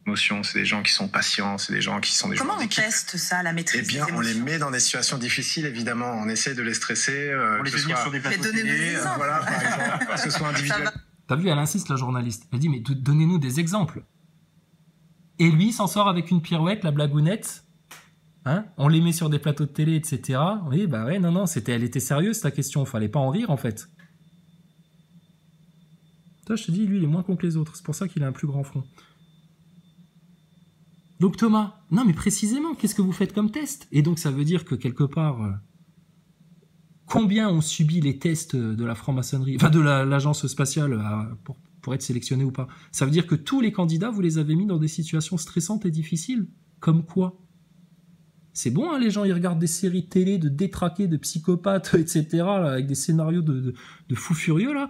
émotions, c'est des gens qui sont patients, c'est des gens qui sont des Comment gens on d'équipe. teste ça, la maîtrise Eh bien, des on les émotions met dans des situations difficiles, évidemment. On essaie de les stresser. On les fait venir sur des plateaux Mais donnez-nous télé. des exemples. Voilà, par exemple, que ce soit individuel. T'as vu, elle insiste, la journaliste. Elle dit, mais donnez-nous des exemples. Et lui, il s'en sort avec une pirouette, la blagounette. Hein, on les met sur des plateaux de télé, etc. Oui, bah ouais, non, elle était sérieuse, ta question. Fallait pas en rire, en fait. Toi, je te dis, lui, il est moins con que les autres. C'est pour ça qu'il a un plus grand front. Donc, Thomas, non, mais précisément, qu'est-ce que vous faites comme test? Et donc, ça veut dire que, quelque part, combien ont subi les tests de la franc-maçonnerie, enfin, de l'agence spatiale pour être sélectionnés ou pas? Ça veut dire que tous les candidats, vous les avez mis dans des situations stressantes et difficiles? Comme quoi? C'est bon, hein, les gens, ils regardent des séries de télé de détraqués, de psychopathes, etc., là, avec des scénarios de fous furieux, là.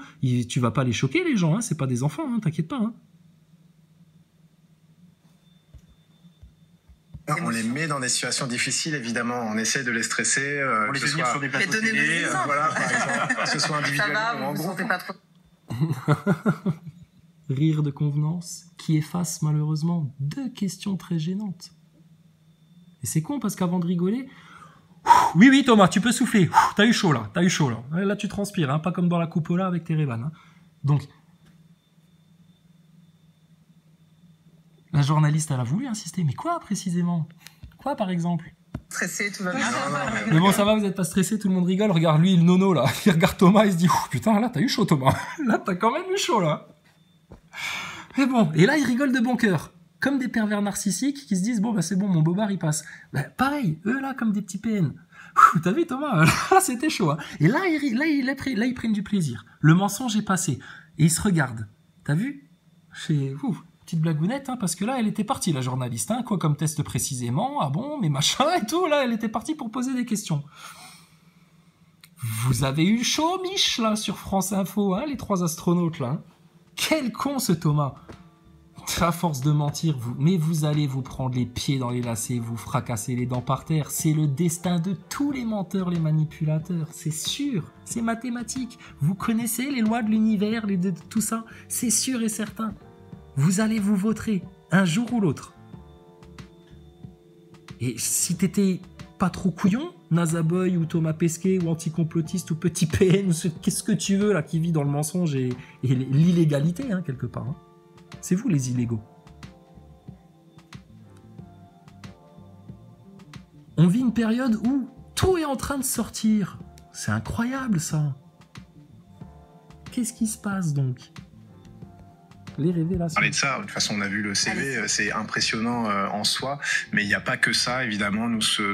Tu vas pas les choquer, les gens, hein, c'est pas des enfants, hein, t'inquiète pas. Hein. On les met dans des situations difficiles, évidemment. On essaie de les stresser. On les fait venir sur des plateaux Mais donnez-nous des télé. exemples. Voilà, par exemple, que ce soit Ça individuellement va, ou vous en vous groupe. sentez pas trop... Rire de convenance qui efface malheureusement 2 questions très gênantes. Et c'est con parce qu'avant de rigoler... Oui, Thomas, tu peux souffler. T'as eu chaud là. Là, tu transpires, hein, pas comme dans la coupola avec tes Ray-Ban. Hein. Donc, la journaliste, elle a voulu insister. Mais quoi, précisément? Quoi, par exemple? Stressé, tout va bien. Mais bon, ça va, vous êtes pas stressé, tout le monde rigole. Regarde lui, le nono, là. Il regarde Thomas, il se dit, putain, là, t'as eu chaud, Thomas. Là, t'as quand même eu chaud, là. Mais bon, et là, ils rigolent de bon cœur. Comme des pervers narcissiques qui se disent, bon, bah, c'est bon, mon bobard, il passe. Bah, pareil, eux, là, comme des petits PN. T'as vu, Thomas? Là, c'était chaud, hein. Et là, ils prennent du plaisir. Le mensonge est passé. Et ils se regardent. T'as vu? Petite blagounette, hein, parce que là, elle était partie, la journaliste. Hein, quoi comme test précisément? Ah bon, mais machin et tout. Là, elle était partie pour poser des questions. Vous avez eu chaud, Mich, là, sur France Info, hein, les 3 astronautes, là. Hein. Quel con, ce Thomas. À force de mentir, vous allez vous prendre les pieds dans les lacets, vous fracasser les dents par terre. C'est le destin de tous les menteurs, les manipulateurs. C'est sûr, c'est mathématique. Vous connaissez les lois de l'univers, de tout ça. C'est sûr et certain. Vous allez vous vautrer, un jour ou l'autre. Et si t'étais pas trop couillon, Nazaboy ou Thomas Pesquet ou anticomplotiste ou petit PN, ou qu'est-ce que tu veux là, qui vit dans le mensonge et l'illégalité, hein, quelque part. Hein. C'est vous les illégaux. On vit une période où tout est en train de sortir. C'est incroyable ça. Qu'est-ce qui se passe donc? Les révélations. Parler de ça, de toute façon, on a vu le CV, c'est impressionnant en soi, mais il n'y a pas que ça, évidemment. Nous, ce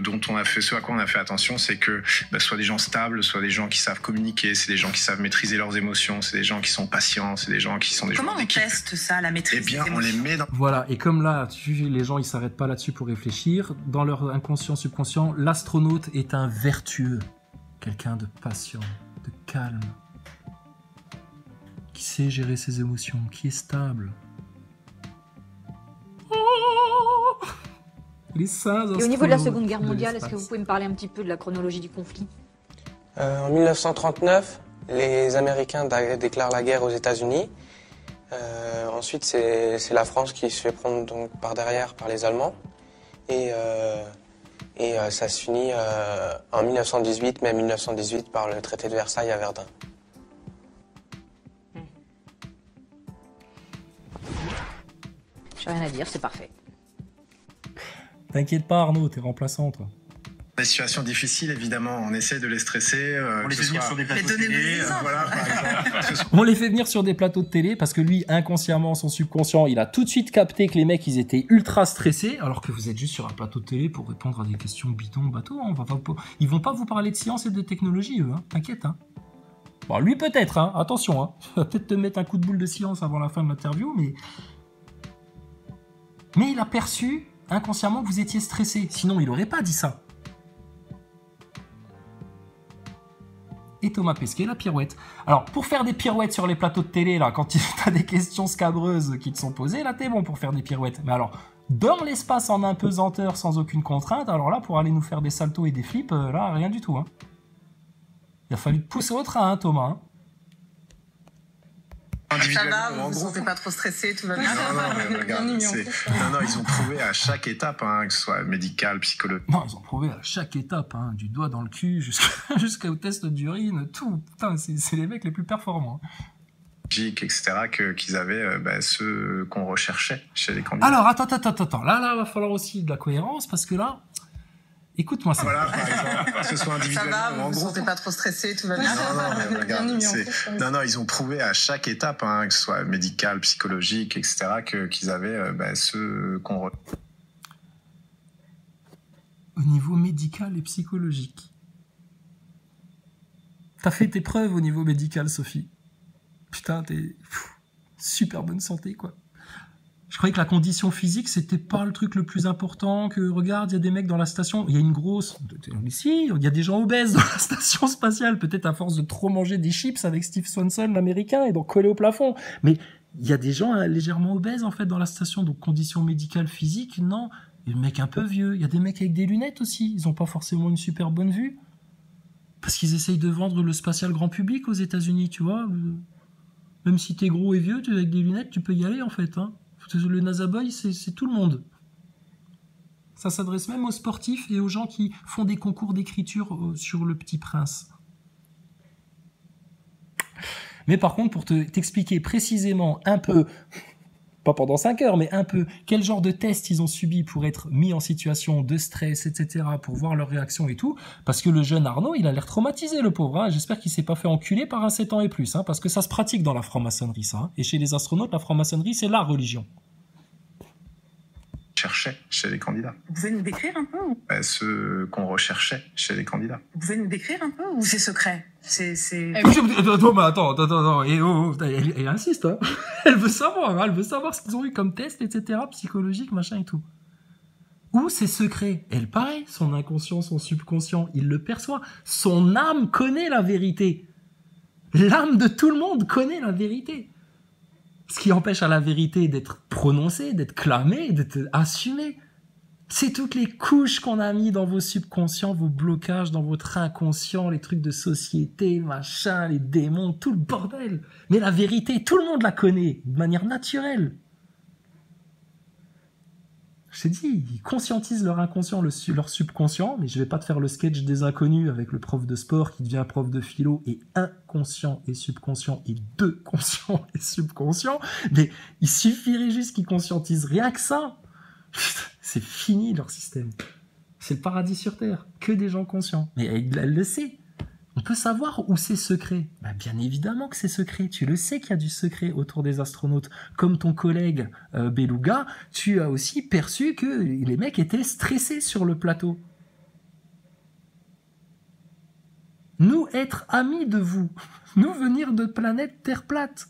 à quoi on a fait attention, c'est que soit des gens stables, soit des gens qui savent communiquer, c'est des gens qui savent maîtriser leurs émotions, c'est des gens qui sont patients, c'est des gens qui sont des gens d'équipe. Comment on teste ça, la maîtrise Eh bien, des on les émotions met dans... Voilà, et comme là, les gens, ils s'arrêtent pas là-dessus pour réfléchir. Dans leur inconscient, subconscient, l'astronaute est un vertueux. Quelqu'un de patient, de calme. Qui sait gérer ses émotions, qui est stable. Oh, les saints Et au niveau de la Seconde Guerre mondiale, est-ce que vous pouvez me parler un petit peu de la chronologie du conflit? En 1939, les Américains déclarent la guerre aux États-Unis. Ensuite, c'est la France qui se fait prendre donc par derrière par les Allemands. Et ça se finit en 1918, mai 1918, par le traité de Versailles à Verdun. J'ai rien à dire, c'est parfait. T'inquiète pas Arnaud, t'es remplaçant toi. Des situations difficiles, évidemment, on essaie de les stresser. On les fait venir sur des plateaux Mais donnez-nous des télé. exemples. Voilà, par exemple. On les fait venir sur des plateaux de télé parce que lui, inconsciemment, son subconscient, il a tout de suite capté que les mecs, ils étaient ultra stressés, alors que vous êtes juste sur un plateau de télé pour répondre à des questions bidons, bateau. Hein. Ils vont pas vous parler de science et de technologie, eux, hein. T'inquiète. Hein. Bon, lui peut-être, hein. Attention. Hein. Il va peut-être te mettre un coup de boule de science avant la fin de l'interview, mais il a perçu inconsciemment que vous étiez stressé. Sinon, il aurait pas dit ça. Et Thomas Pesquet, la pirouette. Alors, pour faire des pirouettes sur les plateaux de télé, là, quand tu as des questions scabreuses qui te sont posées, là, t'es bon pour faire des pirouettes. Mais alors, dans l'espace en impesanteur, sans aucune contrainte, alors là, pour aller nous faire des saltos et des flips, là, rien du tout. Hein. Il a fallu te pousser au train, hein, Thomas. Hein. Ça va, en vous vous gros. sentez pas trop stressé, tout va bien. Non, regarde, non, ils ont prouvé à chaque étape, hein, que ce soit médical, psychologique. Non, ils ont prouvé à chaque étape, hein, du doigt dans le cul jusqu'au test d'urine, tout. Putain, c'est les mecs les plus performants. Etc., qu'ils avaient ceux qu'on recherchait chez les candidats. Alors, attends. Là, va falloir aussi de la cohérence, parce que là, écoute-moi ça. Voilà, par exemple, que ce soit Ça individuellement va, ou vous en vous gros. sentez pas trop stressé, tout va bien. Non, regarde, non, ils ont prouvé à chaque étape, hein, que ce soit médical, psychologique, etc., qu'ils avaient ceux qu'on... Au niveau médical et psychologique. T'as fait tes preuves au niveau médical, Sophie. Putain, t'es super bonne santé, quoi. Je croyais que la condition physique, c'était pas le truc le plus important, que regarde, il y a des mecs dans la station, il y a une grosse... Si, il y a des gens obèses dans la station spatiale, peut-être à force de trop manger des chips avec Steve Swanson, l'américain, et donc coller au plafond. Mais il y a des gens légèrement obèses, en fait, dans la station, donc condition médicale physique, non. Il y a des mecs un peu vieux, il y a des mecs avec des lunettes aussi, ils ont pas forcément une super bonne vue. Parce qu'ils essayent de vendre le spatial grand public aux États-Unis, tu vois. Même si t'es gros et vieux, avec des lunettes, tu peux y aller, en fait, hein. Le NASA Boy, c'est tout le monde. Ça s'adresse même aux sportifs et aux gens qui font des concours d'écriture sur Le Petit Prince. Mais par contre, pour t'expliquer précisément un peu, pas pendant 5 heures, mais un peu, quel genre de tests ils ont subi pour être mis en situation de stress, etc., pour voir leur réaction et tout, parce que le jeune Arnaud, il a l'air traumatisé, le pauvre, hein. J'espère qu'il s'est pas fait enculer par un 7 ans et plus, hein, parce que ça se pratique dans la franc-maçonnerie, ça, hein. Et chez les astronautes, la franc-maçonnerie, c'est la religion. Cherchait chez les candidats. Vous pouvez nous décrire un peu Ceux qu'on recherchait chez les candidats. Vous pouvez nous décrire un peu ou c'est secret? Attends, et elle insiste, hein. Elle veut savoir ce qu'ils ont eu comme test, etc., psychologique, machin et tout. Ou c'est secret. Elle, pareil, son inconscient, son subconscient, il le perçoit. Son âme connaît la vérité. L'âme de tout le monde connaît la vérité. Ce qui empêche à la vérité d'être prononcée, d'être clamée, d'être assumée. C'est toutes les couches qu'on a mis dans vos subconscients, vos blocages dans votre inconscient, les trucs de société, machin, les démons, tout le bordel. Mais la vérité, tout le monde la connaît, de manière naturelle. Je t'ai dit, ils conscientisent leur inconscient, leur subconscient, mais je vais pas te faire le sketch des inconnus avec le prof de sport qui devient prof de philo, et inconscient et subconscient, et deux conscients et subconscients, mais il suffirait juste qu'ils conscientisent rien que ça. C'est fini leur système. C'est le paradis sur Terre, que des gens conscients. Mais elle le sait. On peut savoir où c'est secret. Ben, bien évidemment que c'est secret. Tu le sais qu'il y a du secret autour des astronautes. Comme ton collègue Beluga, tu as aussi perçu que les mecs étaient stressés sur le plateau. Nous être amis de vous. Nous venir de planète Terre plate.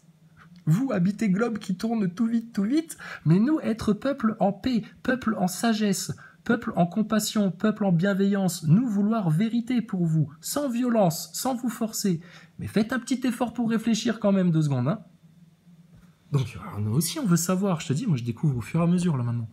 Vous habitez globe qui tourne tout vite, mais nous être peuple en paix, peuple en sagesse, peuple en compassion, peuple en bienveillance, nous vouloir vérité pour vous, sans violence, sans vous forcer. Mais faites un petit effort pour réfléchir quand même 2 secondes, hein. Donc, nous aussi, on veut savoir. Je te dis, moi, je découvre au fur et à mesure, là, maintenant.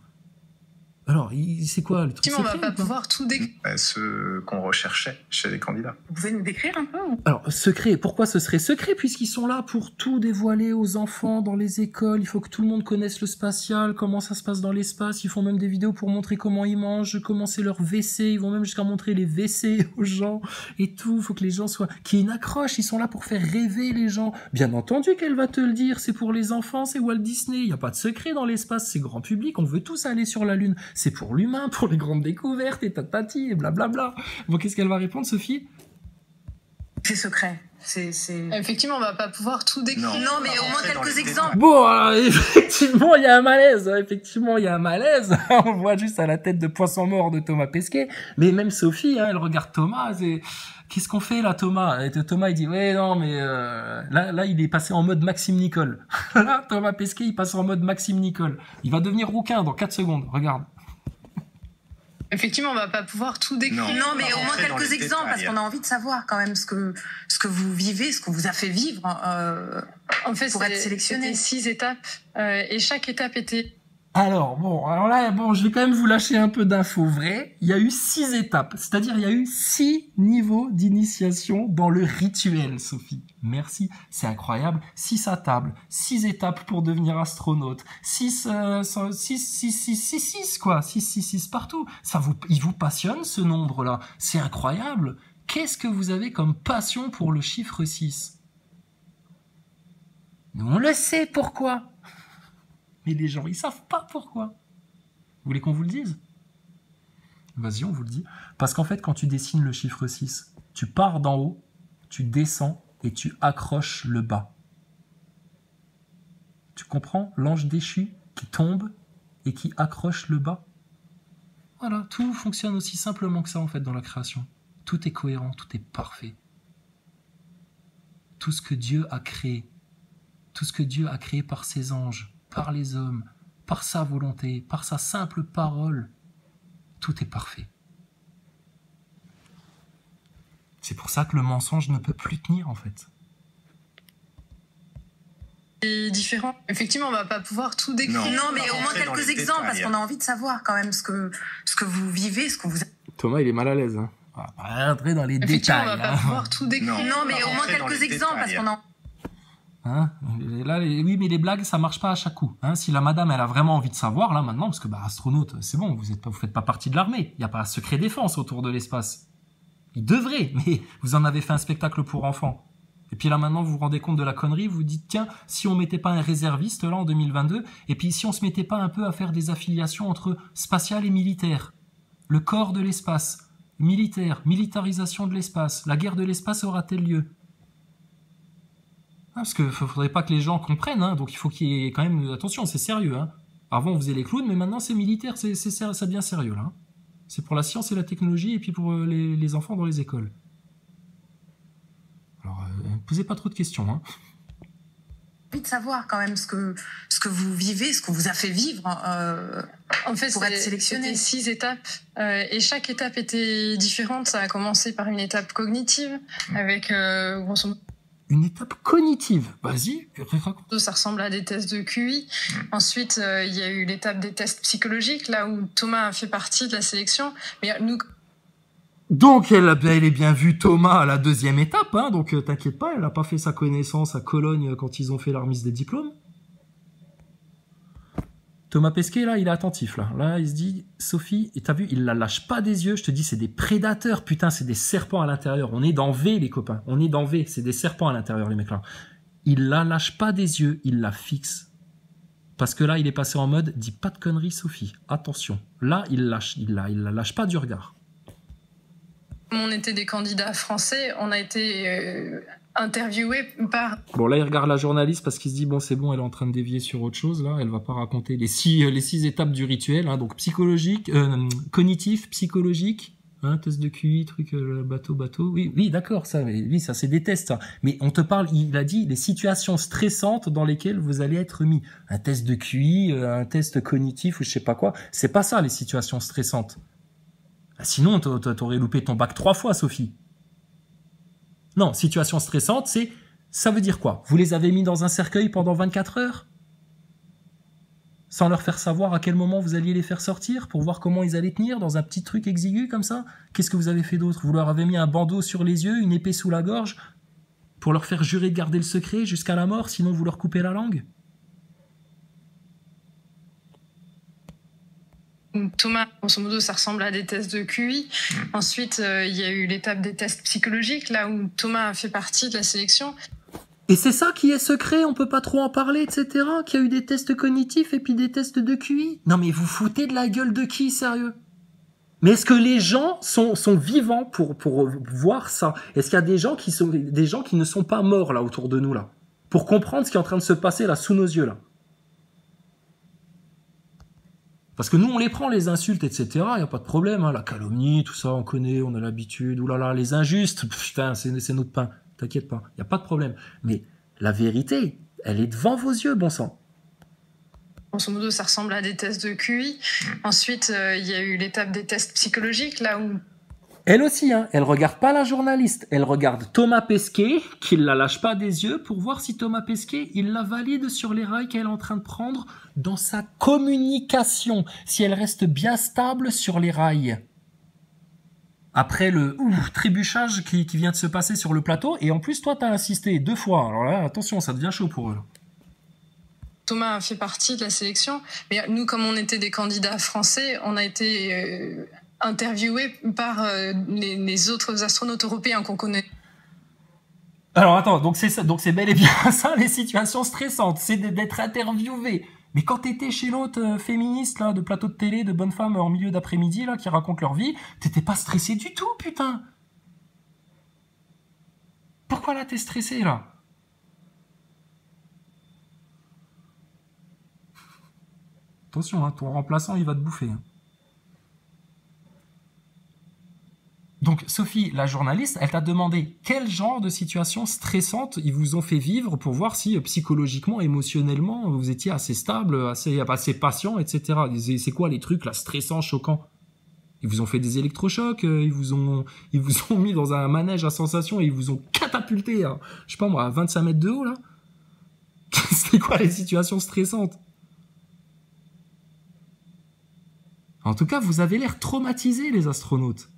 Alors, c'est quoi le truc On va pas pouvoir tout décrire. Ceux qu'on recherchait chez les candidats. Vous pouvez nous décrire un peu Alors, secret, pourquoi ce serait secret? Puisqu'ils sont là pour tout dévoiler aux enfants dans les écoles. Il faut que tout le monde connaisse le spatial, comment ça se passe dans l'espace. Ils font même des vidéos pour montrer comment ils mangent, comment c'est leur WC. Ils vont même jusqu'à montrer les WC aux gens et tout. Il faut que les gens soient... Qu'il y ait une accroche, ils sont là pour faire rêver les gens. Bien entendu qu'elle va te le dire, c'est pour les enfants, c'est Walt Disney. Il n'y a pas de secret dans l'espace, c'est grand public. On veut tous aller sur la Lune. C'est pour l'humain, pour les grandes découvertes, et tatati, et blablabla. Bon, qu'est-ce qu'elle va répondre, Sophie? C'est secret. Effectivement, on va pas pouvoir tout décrire. Non, mais au moins quelques exemples. Bon, effectivement, il y a un malaise. On voit juste à la tête de poisson mort de Thomas Pesquet. Mais même Sophie, hein, elle regarde Thomas. Qu'est-ce qu'on fait là, Thomas? Et Thomas, il dit, ouais, non, mais là, il est passé en mode Maxime Nicole. Là, Thomas Pesquet, il passe en mode Maxime Nicole. Il va devenir rouquin dans 4 secondes. Regarde. Effectivement, on va pas pouvoir tout décrire. Non, mais au moins quelques exemples, parce qu'on a envie de savoir quand même ce que vous vivez, ce qu'on vous a fait vivre En fait, pour être sélectionné. C'était 6 étapes, et chaque étape était Alors, alors là, je vais quand même vous lâcher un peu d'infos vraies. Il y a eu 6 étapes, c'est-à-dire il y a eu 6 niveaux d'initiation dans le rituel, Sophie. Merci, c'est incroyable. 6 à table, 6 étapes pour devenir astronaute, 6 partout. Il vous passionne ce nombre-là, c'est incroyable. Qu'est-ce que vous avez comme passion pour le chiffre 6 ? Nous, on le sait pourquoi. Mais les gens, ils savent pas pourquoi. Vous voulez qu'on vous le dise ? Vas-y, on vous le dit. Parce qu'en fait, quand tu dessines le chiffre 6, tu pars d'en haut, tu descends et tu accroches le bas. Tu comprends ? L'ange déchu qui tombe et qui accroche le bas. Voilà, tout fonctionne aussi simplement que ça en fait dans la création. Tout est cohérent, tout est parfait. Tout ce que Dieu a créé par ses anges, par les hommes, par sa volonté, par sa simple parole, tout est parfait. C'est pour ça que le mensonge ne peut plus tenir, en fait. C'est différent. Effectivement, on va pas pouvoir tout décrire. Non, mais au moins quelques exemples, parce qu'on a envie de savoir quand même ce que vous vivez, ce que vous... Thomas, il est mal à l'aise. Hein. On va pas rentrer dans les détails. On va pas pouvoir tout décrire. Non, mais au moins quelques exemples, parce qu'on a... Hein, là, oui, mais les blagues, ça marche pas à chaque coup. Hein, si la madame, elle a vraiment envie de savoir, là, maintenant, parce que, astronaute, c'est bon, vous faites pas partie de l'armée. Il y a pas un secret défense autour de l'espace. Il devrait, mais vous en avez fait un spectacle pour enfants. Et puis là, maintenant, vous vous rendez compte de la connerie, vous vous dites, tiens, si on mettait pas un réserviste, là, en 2022, et puis si on se mettait pas un peu à faire des affiliations entre spatial et militaire, le corps de l'espace, militaire, militarisation de l'espace, la guerre de l'espace aura-t-elle lieu ? Parce qu'il ne faudrait pas que les gens comprennent, hein, donc il faut qu'il y ait quand même... Attention, c'est sérieux. Hein. Avant, on faisait les clowns, mais maintenant, c'est militaire, ça devient sérieux. Là. Hein. C'est pour la science et la technologie, et puis pour les enfants dans les écoles. Alors, ne posez pas trop de questions. Hein. Envie de savoir quand même ce que vous vivez, ce qu'on vous a fait vivre en fait, pour être sélectionné. C'était 6 étapes, et chaque étape était différente. Ça a commencé par une étape cognitive, avec grosso modo... Une étape cognitive. Vas-y, raconte. Ça ressemble à des tests de QI. Ensuite, il y a eu l'étape des tests psychologiques, là où Thomas a fait partie de la sélection. Mais nous... Donc, elle est bien vue Thomas à la 2e étape, hein, donc t'inquiète pas, elle n'a pas fait sa connaissance à Cologne quand ils ont fait la remise des diplômes. Thomas Pesquet, là, il est attentif, là. Là, il se dit, Sophie, et t'as vu, il la lâche pas des yeux, je te dis, c'est des prédateurs, putain, c'est des serpents à l'intérieur. On est dans V, les copains, on est dans V, c'est des serpents à l'intérieur, les mecs, là. Il la lâche pas des yeux, il la fixe. Parce que là, il est passé en mode, dis pas de conneries, Sophie, attention. Là, il la lâche pas du regard. Comme on était des candidats français, on a été interviewés par... Bon, là, il regarde la journaliste parce qu'il se dit, bon, c'est bon, elle est en train de dévier sur autre chose, là. Elle va pas raconter les 6 étapes du rituel, hein. Donc, psychologique, cognitif, psychologique, hein, test de QI, truc, bateau. Oui, d'accord, ça, oui, ça, c'est des tests, ça. Mais on te parle, il a dit, les situations stressantes dans lesquelles vous allez être mis. Un test de QI, un test cognitif ou je sais pas quoi. C'est pas ça, les situations stressantes. Sinon, t'aurais loupé ton bac 3 fois, Sophie. Non, situation stressante, ça veut dire quoi ? Vous les avez mis dans un cercueil pendant 24 heures ? Sans leur faire savoir à quel moment vous alliez les faire sortir pour voir comment ils allaient tenir dans un petit truc exigu comme ça ? Qu'est-ce que vous avez fait d'autre ? Vous leur avez mis un bandeau sur les yeux, une épée sous la gorge pour leur faire jurer de garder le secret jusqu'à la mort, sinon vous leur coupez la langue ? Thomas, grosso modo, ça ressemble à des tests de QI. Ensuite, il y a eu l'étape des tests psychologiques, là où Thomas a fait partie de la sélection. Et c'est ça qui est secret, on peut pas trop en parler, etc. Qu'il y a eu des tests cognitifs et puis des tests de QI. Non mais vous foutez de la gueule de qui, sérieux ? Mais est-ce que les gens sont vivants pour voir ça ? Est-ce qu'il y a des gens qui ne sont pas morts là autour de nous là, pour comprendre ce qui est en train de se passer là sous nos yeux là ? Parce que nous, on les prend, les insultes, etc. Il n'y a pas de problème, hein. La calomnie, tout ça, on connaît, on a l'habitude. Ouh là là, les injustes, putain, c'est notre pain. T'inquiète pas, il n'y a pas de problème. Mais la vérité, elle est devant vos yeux, bon sang. Grosso modo, ça ressemble à des tests de QI. Ensuite, il y a eu l'étape des tests psychologiques, là où... Elle aussi, hein, elle regarde pas la journaliste, elle regarde Thomas Pesquet, qui la lâche pas des yeux pour voir si Thomas Pesquet, il la valide sur les rails qu'elle est en train de prendre dans sa communication, si elle reste bien stable sur les rails. Après le trébuchage qui vient de se passer sur le plateau, et en plus, toi, t'as insisté 2 fois. Alors là, attention, ça devient chaud pour eux. Thomas a fait partie de la sélection, mais nous, comme on était des candidats français, on a été interviewés par les autres astronautes européens qu'on connaît. Alors attends, donc c'est bel et bien ça, les situations stressantes, c'est d'être interviewé. Mais quand t'étais chez l'autre féministe là, de plateau de télé, de bonnes femmes en milieu d'après-midi là, qui racontent leur vie, t'étais pas stressé du tout, putain. Pourquoi là t'es stressé là? Attention, hein, ton remplaçant il va te bouffer. Hein. Donc Sophie, la journaliste, elle t'a demandé quel genre de situation stressante ils vous ont fait vivre pour voir si psychologiquement, émotionnellement, vous étiez assez stable, assez patient, etc. C'est quoi les trucs là stressants, choquants? Ils vous ont fait des électrochocs, ils vous ont mis dans un manège à sensations et ils vous ont catapulté, à, je sais pas moi, à 25 mètres de haut là. C'est quoi les situations stressantes? En tout cas, vous avez l'air traumatisés, les astronautes.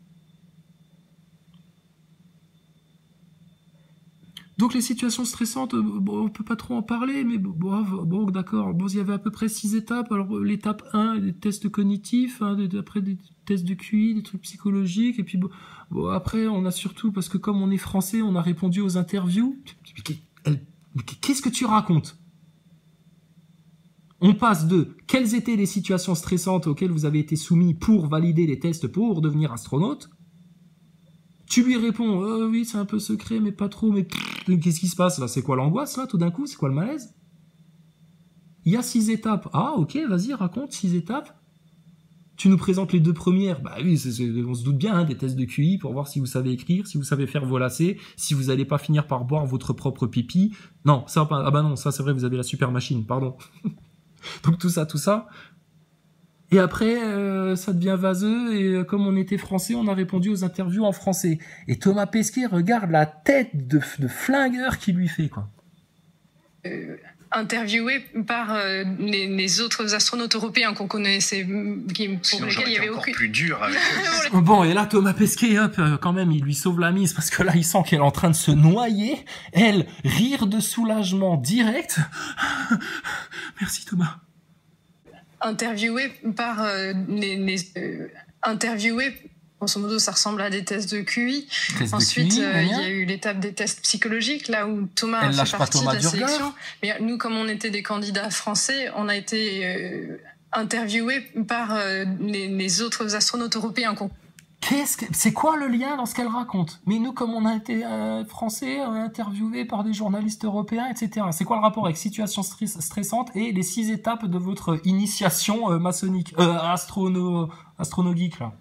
Donc les situations stressantes, bon, on peut pas trop en parler, mais bon d'accord. Bon, il y avait à peu près 6 étapes. Alors l'étape 1, des tests cognitifs, hein, après des tests de QI, des trucs psychologiques, et puis bon, après on a surtout, parce que comme on est français, on a répondu aux interviews. Qu'est-ce que tu racontes? On passe de quelles étaient les situations stressantes auxquelles vous avez été soumis pour valider les tests pour devenir astronaute. Tu lui réponds, oui, c'est un peu secret, mais pas trop, mais qu'est-ce qui se passe là? C'est quoi l'angoisse là, tout d'un coup? C'est quoi le malaise? Il y a 6 étapes. Ah, ok, vas-y, raconte 6 étapes. Tu nous présentes les 2 premières. Bah oui, on se doute bien, hein, des tests de QI pour voir si vous savez écrire, si vous savez faire vos lacets, si vous allez pas finir par boire votre propre pipi. Non, ça, ah bah non, ça c'est vrai, vous avez la super machine, pardon. Donc tout ça. Et après, ça devient vaseux, et comme on était français, on a répondu aux interviews en français. Et Thomas Pesquet regarde la tête de flingueur qu'il lui fait, quoi. Interviewé par les autres astronautes européens qu'on connaissait, pour lesquels il y avait aucune... plus dur avec Bon, et là, Thomas Pesquet, hop, quand même, il lui sauve la mise, parce que là, il sent qu'elle est en train de se noyer. Elle, rire de soulagement direct. Merci, Thomas. Interviewé par interviewé, grosso modo, ça ressemble à des tests de QI. Ensuite, il y a eu l'étape des tests psychologiques, là où Thomas a fait partie de la sélection. Mais nous, comme on était des candidats français, on a été interviewés par les autres astronautes européens. C'est quoi le lien dans ce qu'elle raconte? Mais nous, comme on a été français, interviewés par des journalistes européens, etc. C'est quoi le rapport avec situation stressante et les 6 étapes de votre initiation maçonnique, astronogeek, là?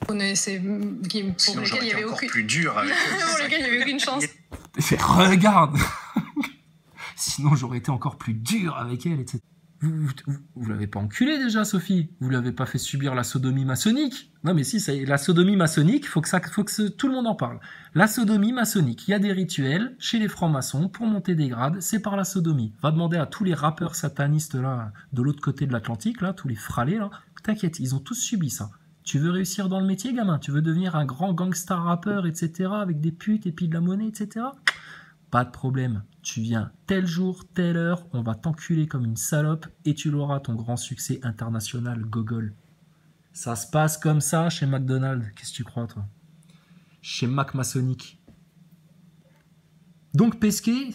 Pour lesquels il y avait aucune... plus dur avec pour lesquels il y avait aucune chance. Regarde. Sinon, j'aurais été encore plus dur avec elle, etc. Vous l'avez pas enculé déjà, Sophie? Vous l'avez pas fait subir la sodomie maçonnique? Non, mais si, la sodomie maçonnique, faut que tout le monde en parle. La sodomie maçonnique, il y a des rituels chez les francs-maçons pour monter des grades, c'est par la sodomie. Va demander à tous les rappeurs satanistes là, de l'autre côté de l'Atlantique, là, tous les fralés là, t'inquiète, ils ont tous subi ça. Tu veux réussir dans le métier, gamin? Tu veux devenir un grand gangsta rappeur, etc., avec des putes et puis de la monnaie, etc.? Pas de problème. Tu viens tel jour, telle heure, on va t'enculer comme une salope et tu l'auras, ton grand succès international, gogol. Ça se passe comme ça chez McDonald's. Qu'est-ce que tu crois, toi? Chez Mac Maçonnique. Donc Pesquet,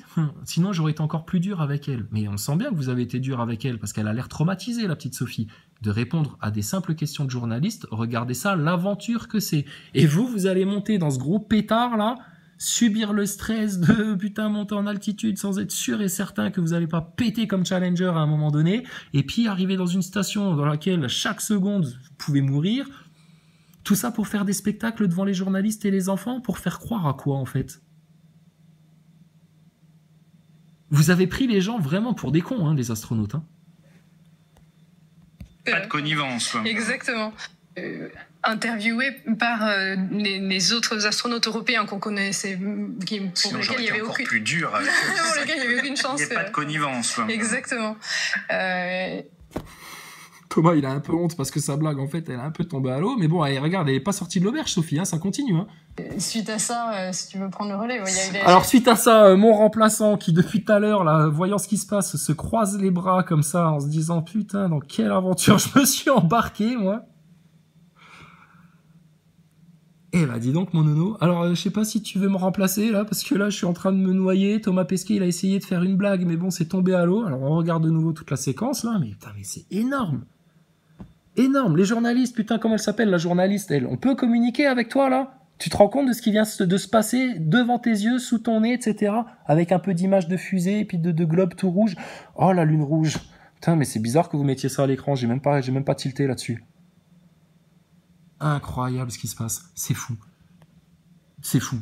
sinon j'aurais été encore plus dur avec elle. Mais on sent bien que vous avez été dur avec elle, parce qu'elle a l'air traumatisée, la petite Sophie. De répondre à des simples questions de journalistes, regardez ça, l'aventure que c'est. Et vous allez monter dans ce gros pétard là, subir le stress de putain monter en altitude sans être sûr et certain que vous n'allez pas péter comme Challenger à un moment donné, et puis arriver dans une station dans laquelle chaque seconde vous pouvez mourir. Tout ça pour faire des spectacles devant les journalistes et les enfants, pour faire croire à quoi en fait? Vous avez pris les gens vraiment pour des cons, hein, les astronautes. Hein. connivence, quoi. Exactement. Interviewé par les autres astronautes européens qu'on connaissait, pour lesquels il n'y avait aucune... plus dur. Avec pour lesquels il n'y avait aucune chance. Il n'y a pas de connivence, quoi. Exactement. Thomas, il a un peu honte parce que sa blague, en fait, elle est un peu tombée à l'eau. Mais bon, allez, regarde, elle n'est pas sortie de l'auberge, Sophie, hein, ça continue. Hein. Suite à ça, si tu veux prendre le relais... Alors, suite à ça, mon remplaçant qui, depuis tout à l'heure, là, voyant ce qui se passe, se croise les bras comme ça, en se disant, putain, dans quelle aventure je me suis embarqué, moi. Eh bah, dis donc, mon nono. Alors, je sais pas si tu veux me remplacer, là, parce que là, je suis en train de me noyer. Thomas Pesquet, il a essayé de faire une blague, mais bon, c'est tombé à l'eau. Alors, on regarde de nouveau toute la séquence, là. Mais putain, mais c'est énorme. Énorme. Les journalistes, putain, comment elle s'appelle, la journaliste, elle? On peut communiquer avec toi, là? Tu te rends compte de ce qui vient de se passer devant tes yeux, sous ton nez, etc. Avec un peu d'images de fusée, et puis de globe tout rouge. Oh, la lune rouge. Putain, mais c'est bizarre que vous mettiez ça à l'écran. J'ai même pas tilté là-dessus. Incroyable ce qui se passe. C'est fou. C'est fou.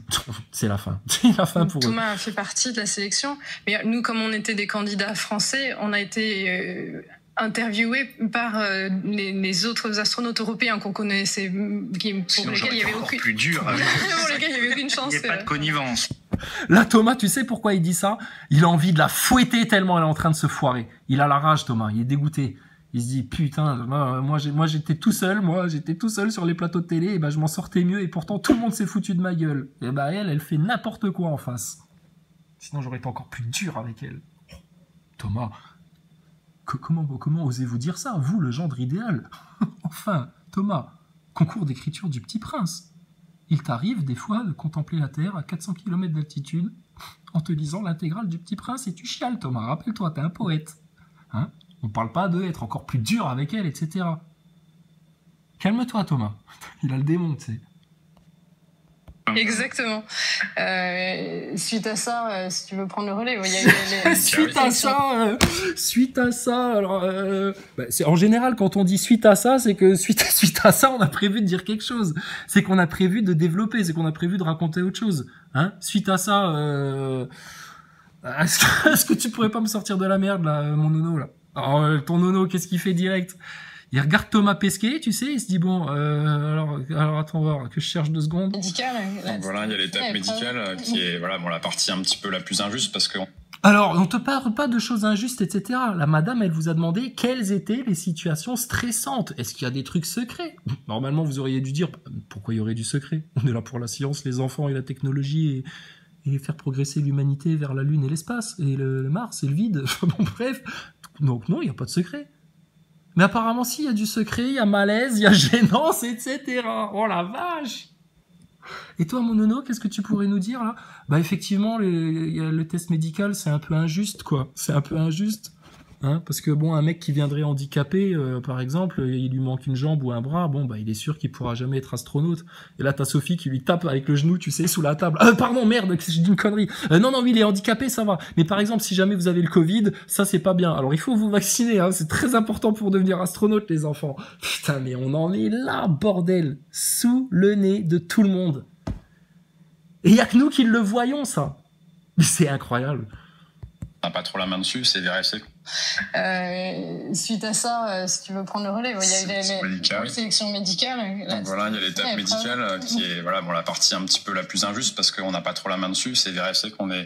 C'est la fin. C'est la fin pour eux. Thomas a fait partie de la sélection. Mais nous, comme on était des candidats français, on a été interviewé par les autres astronautes européens qu'on connaissait, pour lesquels il n'y avait aucune... plus dur. Pour lesquels il n'y avait aucune chance. Il n'y a pas de connivence. Là, Thomas, tu sais pourquoi il dit ça? Il a envie de la fouetter tellement elle est en train de se foirer. Il a la rage, Thomas. Il est dégoûté. Il se dit, putain, moi j'étais tout seul, sur les plateaux de télé, et ben je m'en sortais mieux, et pourtant tout le monde s'est foutu de ma gueule. Et ben elle fait n'importe quoi en face. Sinon j'aurais été encore plus dur avec elle. Thomas, comment osez-vous dire ça, vous, le gendre idéal? Enfin, Thomas, concours d'écriture du Petit Prince. Il t'arrive des fois de contempler la Terre à 400 km d'altitude en te lisant l'intégrale du Petit Prince et tu chiales, Thomas. Rappelle-toi, t'es un poète. Hein? On parle pas d'être encore plus dur avec elle, etc. Calme-toi, Thomas. Il a le démon, tu sais. Exactement. Suite à ça, si tu veux prendre le relais, il y a eu suite à ça, alors, en général, quand on dit suite à ça, c'est que suite à ça, on a prévu de dire quelque chose. C'est qu'on a prévu de développer, c'est qu'on a prévu de raconter autre chose. Hein? Suite à ça, est-ce que tu pourrais pas me sortir de la merde, là, mon nono, là? Alors, ton nono, qu'est-ce qu'il fait direct? Il regarde Thomas Pesquet, tu sais, il se dit bon, alors attends voir, que je cherche 2 secondes. Médical. Donc voilà, il y a l'étape médicale qui est la partie un petit peu la plus injuste parce que... Alors, on te parle pas de choses injustes, etc. La madame, elle vous a demandé quelles étaient les situations stressantes. Est-ce qu'il y a des trucs secrets? Normalement, vous auriez dû dire pourquoi il y aurait du secret. On est là pour la science, les enfants et la technologie et faire progresser l'humanité vers la Lune et l'espace, et le Mars et le vide. Bon, bref. Donc non, il n'y a pas de secret. Mais apparemment, si, il y a du secret, il y a malaise, il y a gênance, etc. Oh la vache! Et toi, mon nono, qu'est-ce que tu pourrais nous dire, là? Bah, effectivement, le test médical, c'est un peu injuste, quoi. C'est un peu injuste. Hein, parce que bon, un mec qui viendrait handicapé, par exemple, il lui manque une jambe ou un bras, bon bah il est sûr qu'il pourra jamais être astronaute. Et là t'as Sophie qui lui tape avec le genou, tu sais, sous la table. Pardon, merde, j'ai dit une connerie. Non, oui, il est handicapé, ça va. Mais par exemple, si jamais vous avez le Covid, ça c'est pas bien. Alors il faut vous vacciner, hein, c'est très important pour devenir astronaute, les enfants. Putain, mais on en est là, bordel, sous le nez de tout le monde. Et y a que nous qui le voyons, ça. Mais c'est incroyable. On n'a pas trop la main dessus, c'est vérifié. Suite à ça, si tu veux prendre le relais, il y a eu les sélections médicales. Donc voilà, il y a l'étape médicale qui est la partie un petit peu la plus injuste parce qu'on n'a pas trop la main dessus, c'est vérifié qu'on a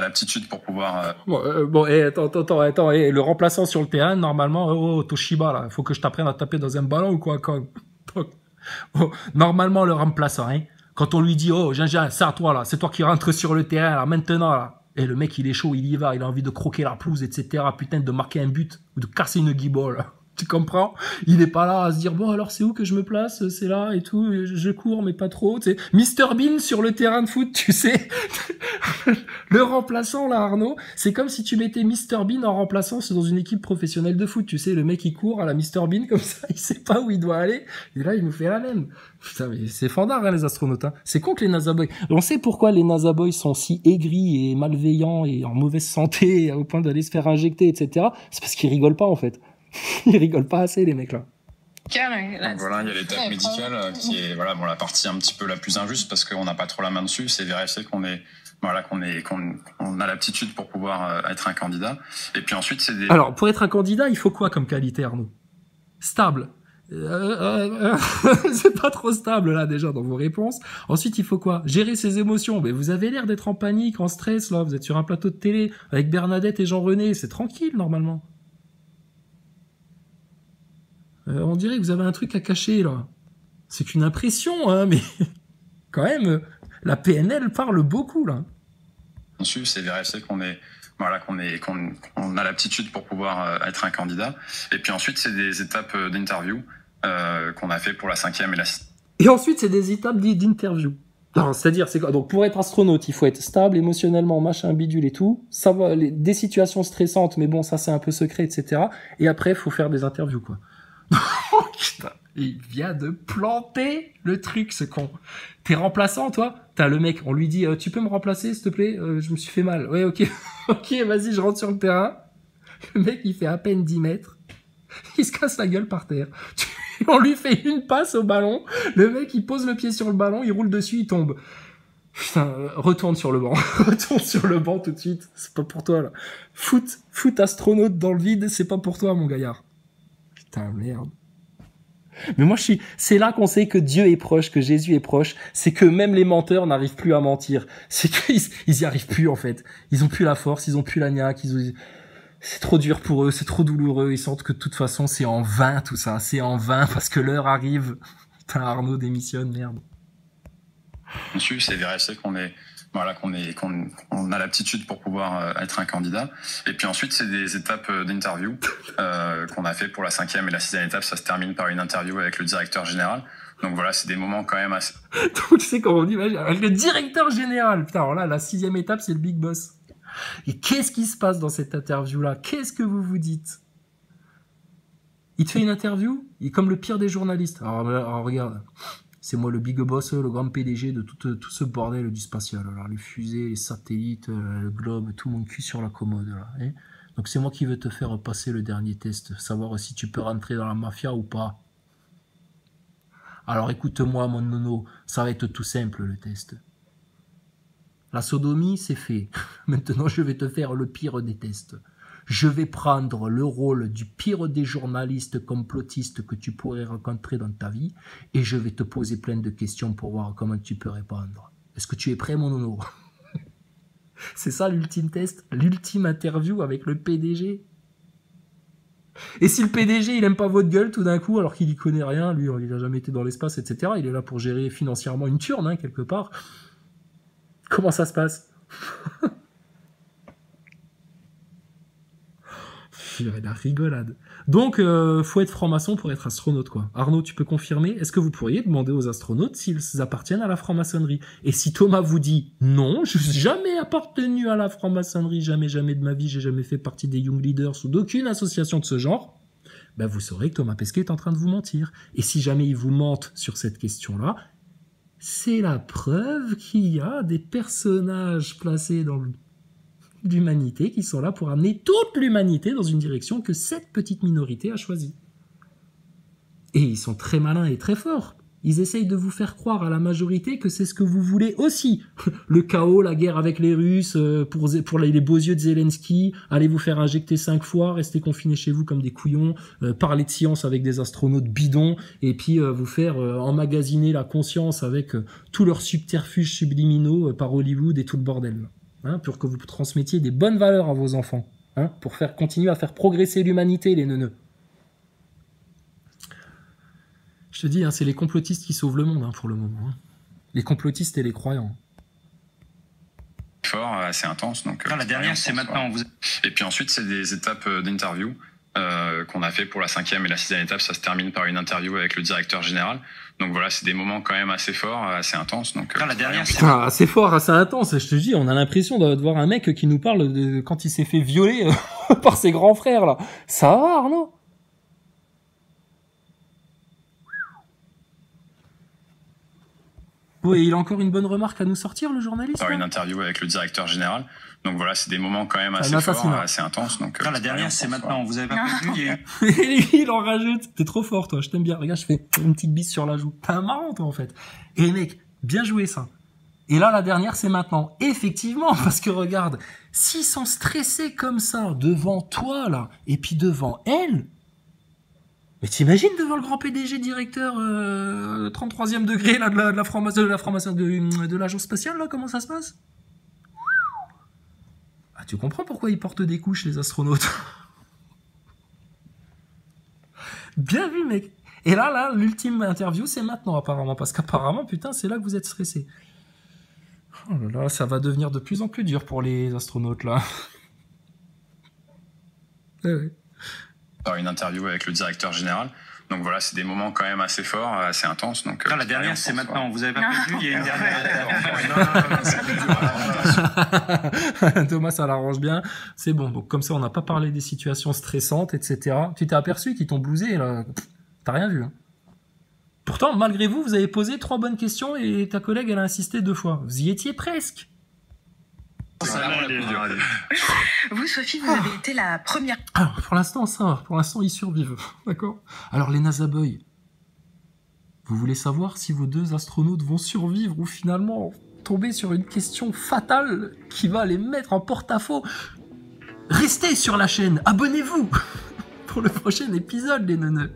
l'aptitude pour pouvoir... Attends, le remplaçant sur le terrain, normalement, Toshiba, là, faut que je t'apprenne à taper dans un ballon ou quoi, normalement, le remplaçant, hein, quand on lui dit, Jean-Jean, c'est à toi, là, c'est toi qui rentres sur le terrain, là, maintenant, là. Et le mec, il est chaud, il y va, il a envie de croquer la pelouse, etc. Putain, de marquer un but ou de casser une guibole. Tu comprends? Il est pas là à se dire, bon, alors c'est où que je me place? C'est là et tout, je cours, mais pas trop. Tu sais, Mr Bean sur le terrain de foot, tu sais. Le remplaçant, là, Arnaud, c'est comme si tu mettais Mr Bean en remplaçant dans une équipe professionnelle de foot. Tu sais, le mec, il court à la Mr Bean comme ça, il sait pas où il doit aller. Et là, il nous fait la même. Putain, mais c'est fandard, hein, les astronautes, hein. C'est con que les NASA Boys. On sait pourquoi les NASA Boys sont si aigris et malveillants et en mauvaise santé au point d'aller se faire injecter, etc. C'est parce qu'ils rigolent pas, en fait. Ils rigolent pas assez, les mecs, là. Donc voilà, il y a l'étape médicale qui est la partie un petit peu la plus injuste parce qu'on n'a pas trop la main dessus, c'est vérifié qu'on est voilà, qu'on a l'aptitude pour pouvoir être un candidat. Et puis ensuite, c'est des... Alors, pour être un candidat, il faut quoi comme qualité, Arnaud? Stable. C'est pas trop stable, là, déjà, dans vos réponses. Ensuite, il faut quoi? Gérer ses émotions. Mais vous avez l'air d'être en panique, en stress, là. Vous êtes sur un plateau de télé avec Bernadette et Jean-René. C'est tranquille, normalement. On dirait que vous avez un truc à cacher, là. C'est qu'une impression, hein, mais quand même, la PNL parle beaucoup, là. C'est vérifier qu'on a l'aptitude pour pouvoir être un candidat. Et puis ensuite, c'est des étapes d'interview qu'on a fait pour la 5e et la 6e. Et ensuite, c'est des étapes d'interview. C'est-à-dire, c'est quoi? Donc, pour être astronaute, il faut être stable émotionnellement, machin, bidule et tout. Ça va, des situations stressantes, mais bon, ça, c'est un peu secret, etc. Et après, il faut faire des interviews, quoi. Putain, il vient de planter le truc, ce con. T'es remplaçant, toi? T'as le mec, on lui dit, tu peux me remplacer, s'il te plaît? Je me suis fait mal. Ouais, ok. Ok, vas-y, je rentre sur le terrain. Le mec, il fait à peine 10 mètres. Il se casse la gueule par terre. On lui fait une passe au ballon. Le mec, il pose le pied sur le ballon, il roule dessus, il tombe. Putain, retourne sur le banc. Retourne sur le banc tout de suite. C'est pas pour toi, là. Foot astronaute dans le vide, c'est pas pour toi, mon gaillard. Putain, merde. Mais moi, c'est là qu'on sait que Dieu est proche, que Jésus est proche. C'est que même les menteurs n'arrivent plus à mentir. C'est qu'ils y arrivent plus, en fait. Ils ont plus la force, ils ont plus la niaque, c'est trop dur pour eux, c'est trop douloureux. Ils sentent que de toute façon, c'est en vain, tout ça. C'est en vain parce que l'heure arrive. Putain, Arnaud démissionne, merde. C'est vérifier qu'on a l'aptitude pour pouvoir être un candidat. Et puis ensuite, c'est des étapes d'interview qu'on a fait pour la 5e et la 6e étape. Ça se termine par une interview avec le directeur général. Donc voilà, c'est des moments quand même assez... Donc tu sais comment on dit, avec le directeur général. Putain, alors là, la 6e étape, c'est le big boss. Et qu'est-ce qui se passe dans cette interview-là? Qu'est-ce que vous vous dites? Il te fait une interview, il est comme le pire des journalistes. Alors regarde... C'est moi le big boss, le grand PDG de tout ce bordel du spatial. Alors les fusées, les satellites, le globe, tout mon cul sur la commode. Là, hein. Donc c'est moi qui veux te faire passer le dernier test, savoir si tu peux rentrer dans la mafia ou pas. Alors écoute-moi mon nono, ça va être tout simple le test. La sodomie, c'est fait. Maintenant je vais te faire le pire des tests. Je vais prendre le rôle du pire des journalistes complotistes que tu pourrais rencontrer dans ta vie et je vais te poser plein de questions pour voir comment tu peux répondre. Est-ce que tu es prêt, mon nono? C'est ça l'ultime test, l'ultime interview avec le PDG. Et si le PDG, il aime pas votre gueule tout d'un coup, alors qu'il y connaît rien, lui, il a jamais été dans l'espace, etc. Il est là pour gérer financièrement une turne, hein, quelque part. Comment ça se passe? La rigolade. Donc, faut être franc-maçon pour être astronaute, quoi. Arnaud, tu peux confirmer? Est-ce que vous pourriez demander aux astronautes s'ils appartiennent à la franc-maçonnerie? Et si Thomas vous dit non, je n'ai jamais appartenu à la franc-maçonnerie, jamais de ma vie, j'ai jamais fait partie des Young Leaders ou d'aucune association de ce genre, ben vous saurez que Thomas Pesquet est en train de vous mentir. Et si jamais il vous mente sur cette question-là, c'est la preuve qu'il y a des personnages placés dans l'humanité qui sont là pour amener toute l'humanité dans une direction que cette petite minorité a choisie. Et ils sont très malins et très forts. Ils essayent de vous faire croire à la majorité que c'est ce que vous voulez aussi. Le chaos, la guerre avec les Russes, pour les beaux yeux de Zelensky, allez vous faire injecter 5 fois, rester confinés chez vous comme des couillons, parler de science avec des astronautes bidons, et puis vous faire emmagasiner la conscience avec tous leurs subterfuges subliminaux par Hollywood et tout le bordel. Hein, pour que vous transmettiez des bonnes valeurs à vos enfants, hein, pour faire continuer à faire progresser l'humanité, les neuneux. Je te dis, hein, c'est les complotistes qui sauvent le monde, hein, pour le moment. Hein. Les complotistes et les croyants. Fort, assez intense. Donc, non, la dernière, c'est maintenant. Voilà. Et puis ensuite, c'est des étapes d'interview qu'on a fait pour la 5e et la 6e étape. Ça se termine par une interview avec le directeur général. Donc voilà, c'est des moments quand même assez forts, assez intenses. Donc, non, la dernière, c'est assez fort, assez intense. Je te dis, on a l'impression de voir un mec qui nous parle de quand il s'est fait violer par ses grands frères, là. Ça va, Arnaud? Oui, il a encore une bonne remarque à nous sortir, le journaliste? Par une interview avec le directeur général. Donc voilà, c'est des moments quand même assez forts, assez intenses. Donc, non, la dernière, c'est maintenant. Vous avez pas prévu? Il en rajoute. T'es trop fort, toi. Je t'aime bien. Regarde, je fais une petite bise sur la joue. T'es un marrant, toi, en fait. Et mec, bien joué, ça. Et là, la dernière, c'est maintenant. Effectivement, parce que regarde, s'ils sont stressés comme ça, devant toi, là, et puis devant elle, mais t'imagines devant le grand PDG directeur 33e degré là, de la franc-maçon de l'agence spatiale, là, comment ça se passe? Ah, tu comprends pourquoi ils portent des couches, les astronautes? Bien vu, mec. Et là, l'ultime interview, c'est maintenant, apparemment, parce qu'apparemment, putain, c'est là que vous êtes stressés. Oh là là, ça va devenir de plus en plus dur pour les astronautes, là. Ouais. Alors, une interview avec le directeur général. Donc voilà, c'est des moments quand même assez forts, assez intenses. Donc, la dernière, c'est maintenant. Vous avez pas prévu, il y a une dernière. Thomas, ça l'arrange bien. C'est bon. Donc comme ça, on n'a pas parlé des situations stressantes, etc. Tu t'es aperçu qu'ils t'ont blousé, là. T'as rien vu, hein. Pourtant, malgré vous, vous avez posé 3 bonnes questions et ta collègue, elle a insisté 2 fois. Vous y étiez presque. Vous, Sophie, vous avez été la première. Alors, pour l'instant, ça va. Pour l'instant, ils survivent. D'accord. Alors, les NASA Boys, vous voulez savoir si vos 2 astronautes vont survivre ou finalement tomber sur une question fatale qui va les mettre en porte-à-faux? Restez sur la chaîne. Abonnez-vous pour le prochain épisode, les neuneux.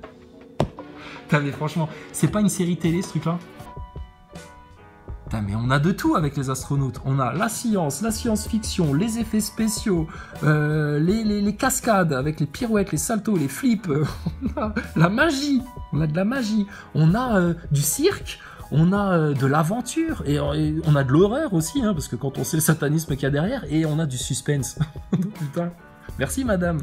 Putain, mais franchement, c'est pas une série télé, ce truc-là? Putain, mais on a de tout avec les astronautes. On a la science-fiction, les effets spéciaux, les cascades avec les pirouettes, les saltos, les flips. On a la magie. On a de la magie. On a du cirque. On a de l'aventure. Et on a de l'horreur aussi, hein, parce que quand on sait le satanisme qu'il y a derrière. Et on a du suspense. Putain. Merci, madame.